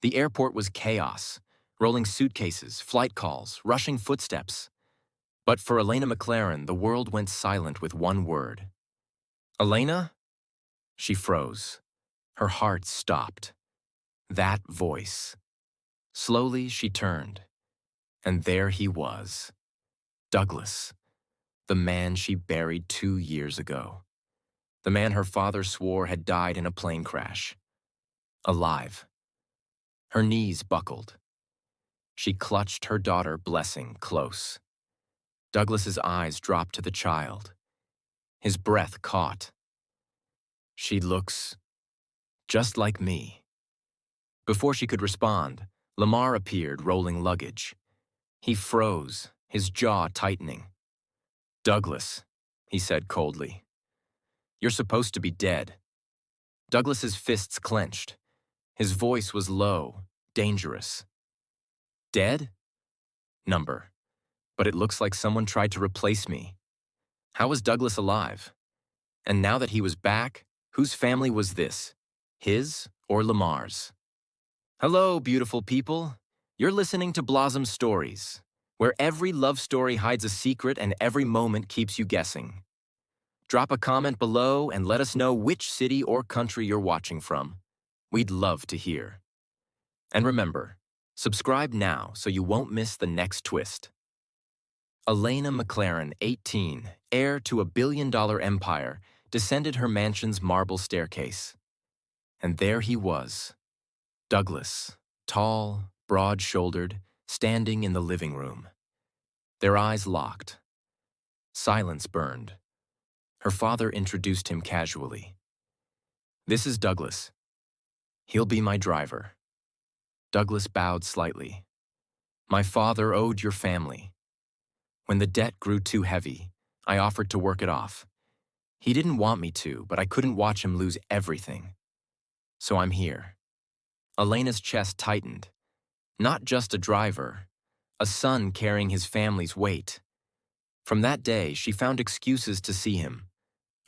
The airport was chaos, rolling suitcases, flight calls, rushing footsteps. But for Alaina McLaren, the world went silent with one word. Alaina? She froze. Her heart stopped. That voice. Slowly, she turned. And there he was. Douglas, the man she buried 2 years ago. The man her father swore had died in a plane crash. Alive. Her knees buckled. She clutched her daughter, Blessing, close. Douglas's eyes dropped to the child. His breath caught. She looks just like me. Before she could respond, Lemar appeared, rolling luggage. He froze, his jaw tightening. Douglas, he said coldly. You're supposed to be dead. Douglas's fists clenched. His voice was low, dangerous. Dead? Number. But it looks like someone tried to replace me. How was Douglas alive? And now that he was back, whose family was this? His or Lemar's? Hello, beautiful people. You're listening to Blossom Stories, where every love story hides a secret and every moment keeps you guessing. Drop a comment below and let us know which city or country you're watching from. We'd love to hear. And remember, subscribe now so you won't miss the next twist. Alaina McLaren, 18, heir to a billion-dollar empire, descended her mansion's marble staircase. And there he was, Douglas, tall, broad-shouldered, standing in the living room. Their eyes locked. Silence burned. Her father introduced him casually. This is Douglas. He'll be my driver. Douglas bowed slightly. My father owed your family. When the debt grew too heavy, I offered to work it off. He didn't want me to, but I couldn't watch him lose everything. So I'm here. Alaina's chest tightened. Not just a driver, a son carrying his family's weight. From that day, she found excuses to see him.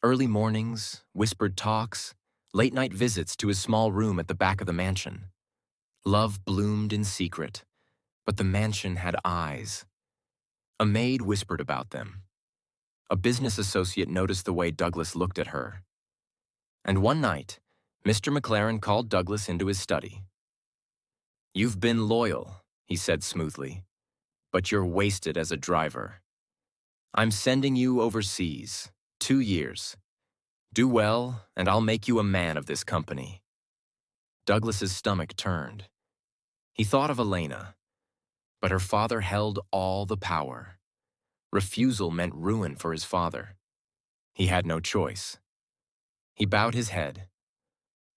Early mornings, whispered talks, late-night visits to his small room at the back of the mansion. Love bloomed in secret, but the mansion had eyes. A maid whispered about them. A business associate noticed the way Douglas looked at her. And one night, Mr. McLaren called Douglas into his study. You've been loyal, he said smoothly, but you're wasted as a driver. I'm sending you overseas, 2 years. Do well, and I'll make you a man of this company. Douglas's stomach turned. He thought of Alaina, but her father held all the power. Refusal meant ruin for his father. He had no choice. He bowed his head.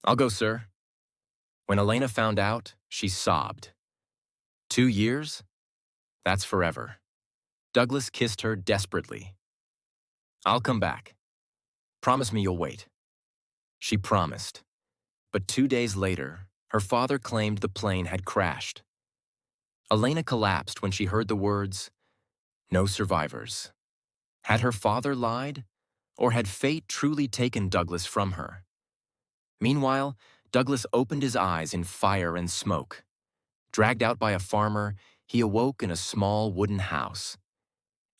I'll go, sir. When Alaina found out, she sobbed. 2 years? That's forever. Douglas kissed her desperately. I'll come back. Promise me you'll wait. She promised. But 2 days later, her father claimed the plane had crashed. Alaina collapsed when she heard the words, no survivors. Had her father lied, or had fate truly taken Douglas from her? Meanwhile, Douglas opened his eyes in fire and smoke. Dragged out by a farmer, he awoke in a small wooden house.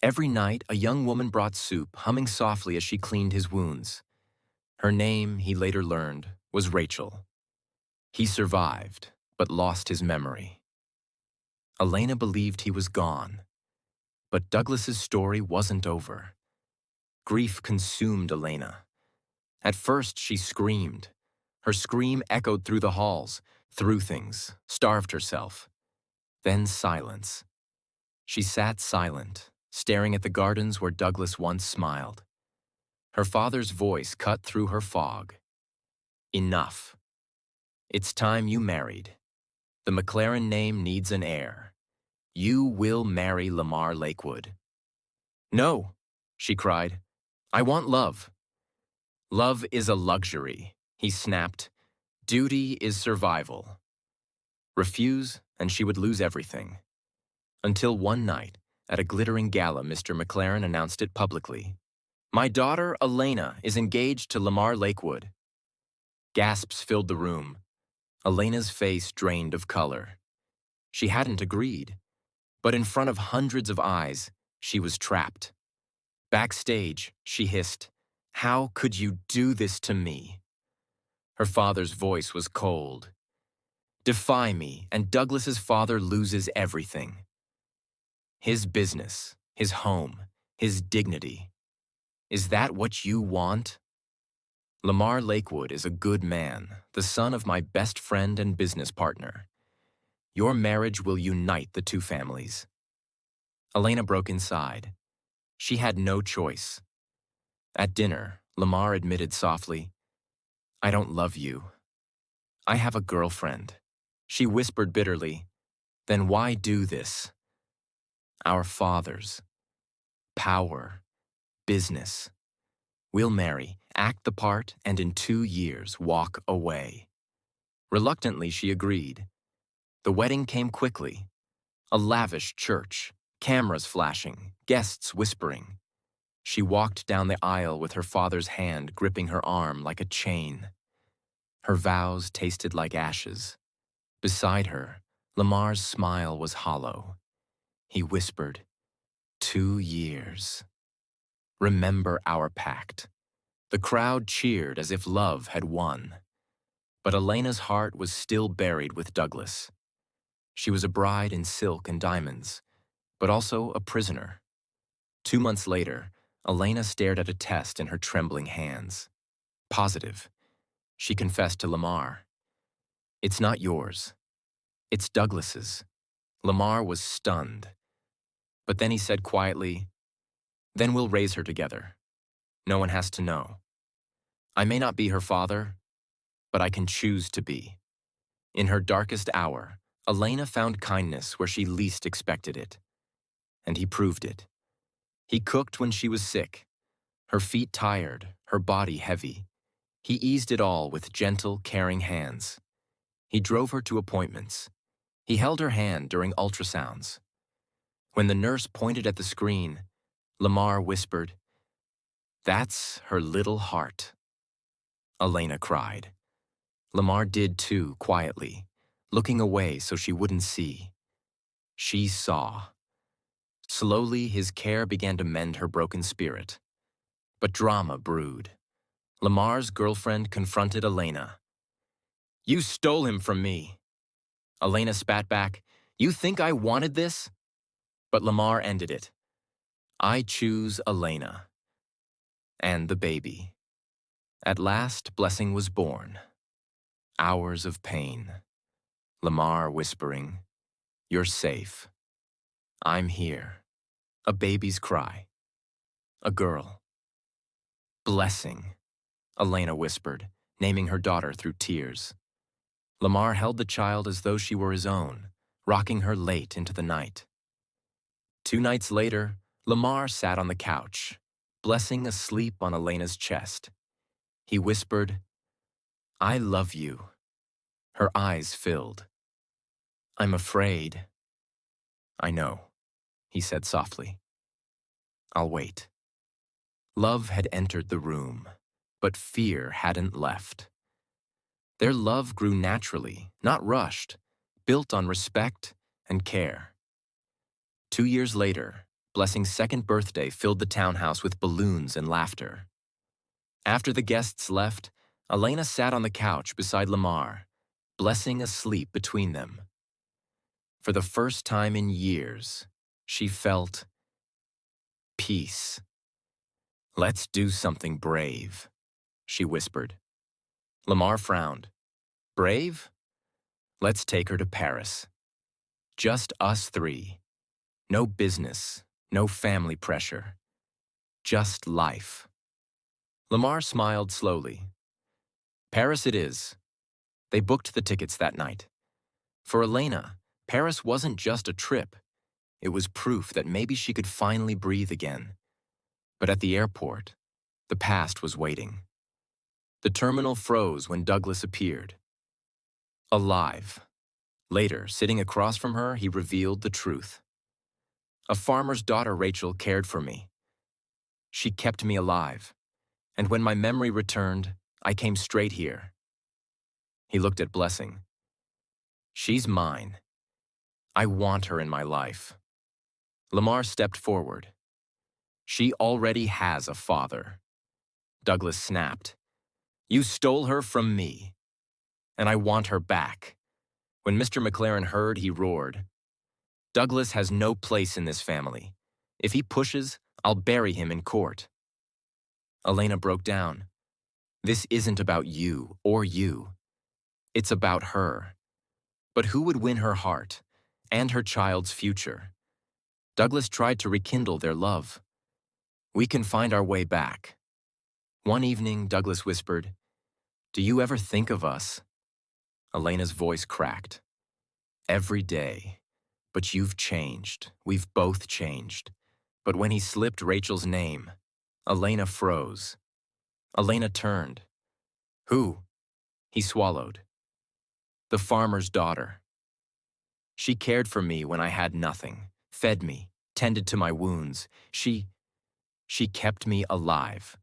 Every night, a young woman brought soup, humming softly as she cleaned his wounds. Her name, he later learned, was Rachel. He survived, but lost his memory. Alaina believed he was gone. But Douglas's story wasn't over. Grief consumed Alaina. At first, she screamed. Her scream echoed through the halls, threw things, starved herself. Then silence. She sat silent, staring at the gardens where Douglas once smiled. Her father's voice cut through her fog. Enough. It's time you married. The McLaren name needs an heir. You will marry Lemar Lakewood. No, she cried. I want love. Love is a luxury, he snapped. Duty is survival. Refuse, and she would lose everything. Until one night, at a glittering gala, Mr. McLaren announced it publicly. My daughter, Alaina, is engaged to Lemar Lakewood. Gasps filled the room. Elena's face drained of color. She hadn't agreed, but in front of hundreds of eyes, she was trapped. Backstage, she hissed, "How could you do this to me?" Her father's voice was cold. "Defy me, and Douglas's father loses everything. His business, his home, his dignity. Is that what you want?" "Lemar Lakewood is a good man, the son of my best friend and business partner. Your marriage will unite the two families." Alaina broke inside. She had no choice. At dinner, Lemar admitted softly, "I don't love you. I have a girlfriend." She whispered bitterly, "Then why do this?" "Our fathers. Power. Business. We'll marry, act the part, and in 2 years walk away." Reluctantly, she agreed. The wedding came quickly. A lavish church, cameras flashing, guests whispering. She walked down the aisle with her father's hand gripping her arm like a chain. Her vows tasted like ashes. Beside her, Lemar's smile was hollow. He whispered, 2 years. Remember our pact." The crowd cheered as if love had won. But Elena's heart was still buried with Douglas. She was a bride in silk and diamonds, but also a prisoner. 2 months later, Alaina stared at a test in her trembling hands. Positive. She confessed to Lemar. "It's not yours. It's Douglas's." Lemar was stunned. But then he said quietly, "Then we'll raise her together. No one has to know. I may not be her father, but I can choose to be." In her darkest hour, Alaina found kindness where she least expected it. And he proved it. He cooked when she was sick, her feet tired, her body heavy. He eased it all with gentle, caring hands. He drove her to appointments. He held her hand during ultrasounds. When the nurse pointed at the screen, Lemar whispered, "That's her little heart." Alaina cried. Lemar did too, quietly, looking away so she wouldn't see. She saw. Slowly, his care began to mend her broken spirit. But drama brewed. Lemar's girlfriend confronted Alaina. "You stole him from me." Alaina spat back, "You think I wanted this?" But Lemar ended it. "I choose Alaina." And the baby. At last, Blessing was born. Hours of pain. Lemar whispering, "You're safe. I'm here." A baby's cry. A girl. "Blessing," Alaina whispered, naming her daughter through tears. Lemar held the child as though she were his own, rocking her late into the night. 2 nights later, Lemar sat on the couch, Blessing asleep on Elena's chest. He whispered, "I love you." Her eyes filled. "I'm afraid." "I know," he said softly. "I'll wait." Love had entered the room, but fear hadn't left. Their love grew naturally, not rushed, built on respect and care. 2 years later, Blessing's second birthday filled the townhouse with balloons and laughter. After the guests left, Alaina sat on the couch beside Lemar, Blessing asleep between them. For the first time in years, she felt peace. "Let's do something brave," she whispered. Lemar frowned. "Brave? Let's take her to Paris. Just us three. No business, no family pressure. Just life." Lemar smiled slowly. Paris it is. They booked the tickets that night. For Alaina, Paris wasn't just a trip. It was proof that maybe she could finally breathe again. But at the airport, the past was waiting. The terminal froze when Douglas appeared. Alive. Later, sitting across from her, he revealed the truth. "A farmer's daughter, Rachel, cared for me. She kept me alive. And when my memory returned, I came straight here." He looked at Blessing. She's mine. I want her in my life. Lemar stepped forward. She already has a father. Douglas snapped. You stole her from me, and I want her back. When Mr. McLaren heard, he roared. Douglas has no place in this family. If he pushes, I'll bury him in court. Alaina broke down. This isn't about you or you. It's about her. But who would win her heart and her child's future? Douglas tried to rekindle their love. We can find our way back. One evening, Douglas whispered, Do you ever think of us? Elena's voice cracked. Every day. But you've changed. We've both changed. But when he slipped Rachel's name, Alaina froze. Alaina turned. Who? He swallowed. The farmer's daughter. She cared for me when I had nothing, fed me, tended to my wounds. She kept me alive.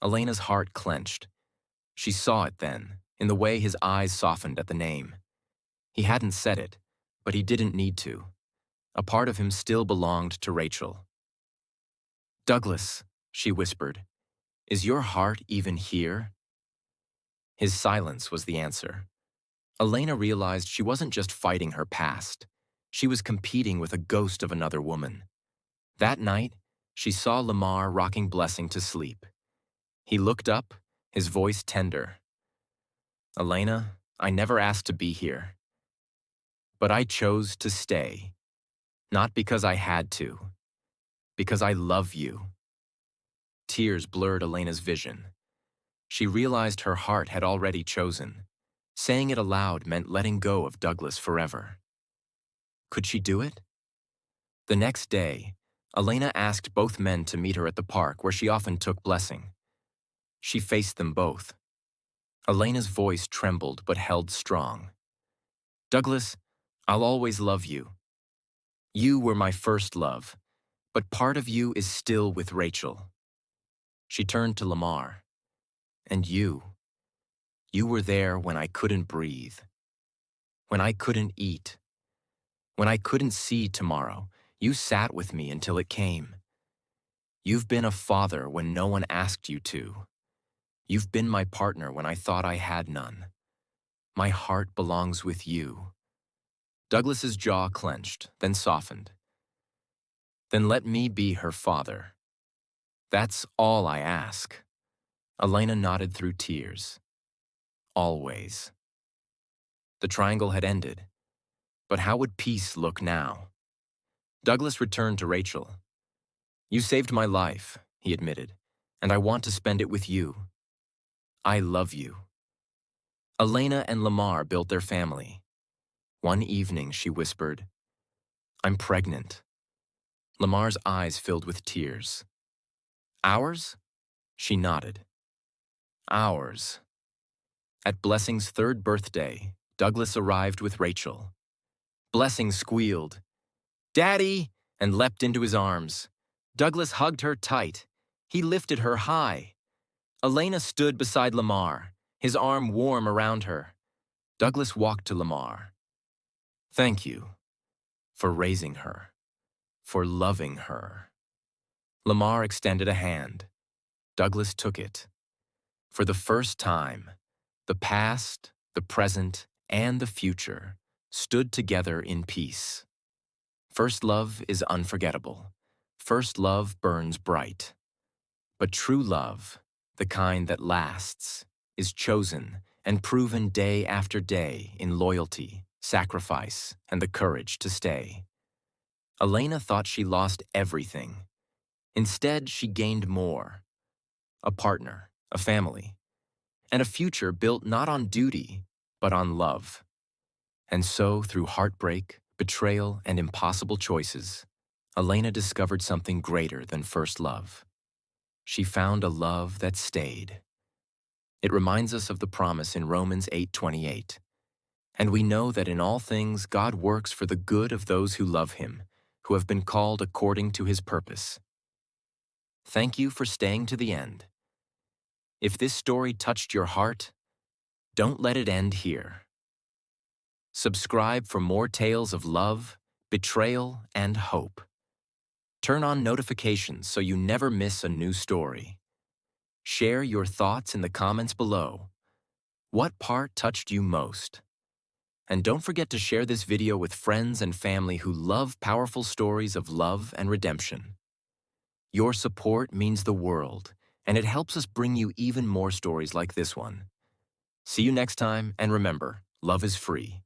Elena's heart clenched. She saw it then, in the way his eyes softened at the name. He hadn't said it, but he didn't need to. A part of him still belonged to Rachel. Douglas, she whispered, is your heart even here? His silence was the answer. Alaina realized she wasn't just fighting her past. She was competing with a ghost of another woman. That night, she saw Lemar rocking Blessing to sleep. He looked up, his voice tender. Alaina, I never asked to be here. But I chose to stay. Not because I had to. Because I love you. Tears blurred Elena's vision. She realized her heart had already chosen. Saying it aloud meant letting go of Douglas forever. Could she do it? The next day, Alaina asked both men to meet her at the park where she often took Blessing. She faced them both. Elena's voice trembled but held strong. Douglas, I'll always love you. You were my first love, but part of you is still with Rachel. She turned to Lemar. And you were there when I couldn't breathe, when I couldn't eat, when I couldn't see tomorrow. You sat with me until it came. You've been a father when no one asked you to. You've been my partner when I thought I had none. My heart belongs with you. Douglas's jaw clenched, then softened. Then let me be her father. That's all I ask. Alaina nodded through tears. Always. The triangle had ended. But how would peace look now? Douglas returned to Rachel. You saved my life, he admitted, and I want to spend it with you. I love you. Alaina and Lemar built their family. One evening, she whispered, I'm pregnant. Lamar's eyes filled with tears. Ours? She nodded. Ours. At Blessing's third birthday, Douglas arrived with Rachel. Blessing squealed, Daddy, and leapt into his arms. Douglas hugged her tight. He lifted her high. Alaina stood beside Lemar, his arm warm around her. Douglas walked to Lemar. Thank you for raising her, for loving her. Lemar extended a hand. Douglas took it. For the first time, the past, the present, and the future stood together in peace. First love is unforgettable. First love burns bright. But true love, the kind that lasts, is chosen and proven day after day in loyalty, sacrifice, and the courage to stay. Alaina thought she lost everything. Instead, she gained more. A partner, a family, and a future built not on duty, but on love. And so, through heartbreak, betrayal, and impossible choices, Alaina discovered something greater than first love. She found a love that stayed. It reminds us of the promise in Romans 8:28. And we know that in all things God works for the good of those who love Him, who have been called according to His purpose. Thank you for staying to the end. If this story touched your heart, don't let it end here. Subscribe for more tales of love, betrayal, and hope. Turn on notifications so you never miss a new story. Share your thoughts in the comments below. What part touched you most? And don't forget to share this video with friends and family who love powerful stories of love and redemption. Your support means the world, and it helps us bring you even more stories like this one. See you next time, and remember, love is free.